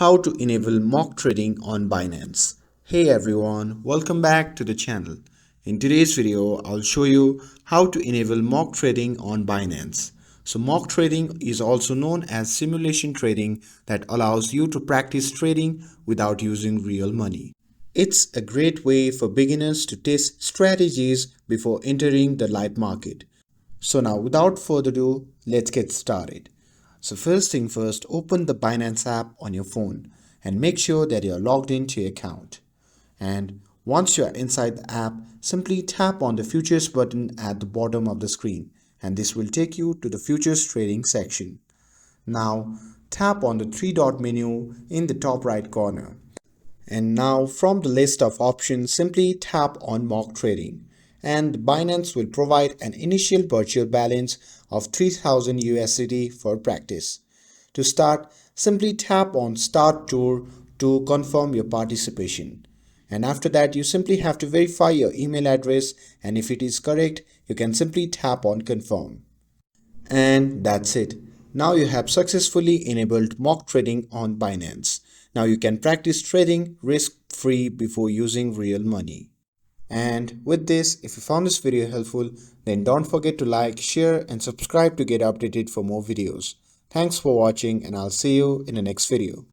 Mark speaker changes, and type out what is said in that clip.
Speaker 1: How to enable mock trading on Binance. Hey everyone, welcome back to the channel. In today's video, I'll show you how to enable mock trading on Binance. So mock trading is also known as simulation trading that allows you to practice trading without using real money. It's a great way for beginners to test strategies before entering the live market. So now without further ado, let's get started. So first thing first, open the Binance app on your phone and make sure that you're logged into your account. And once you're inside the app, simply tap on the futures button at the bottom of the screen and this will take you to the futures trading section. Now tap on the three dot menu in the top right corner. And now from the list of options, simply tap on mock trading. And Binance will provide an initial virtual balance of 3000 USD for practice. To start, simply tap on Start Tour to confirm your participation. And after that, you simply have to verify your email address, and if it is correct, you can simply tap on Confirm. And that's it. Now you have enabled mock trading on Binance. Now you can practice trading risk-free before using real money. And with this, if you found this video helpful, then don't forget to like, share and subscribe to get updated for more videos. Thanks for watching and I'll see you in the next video.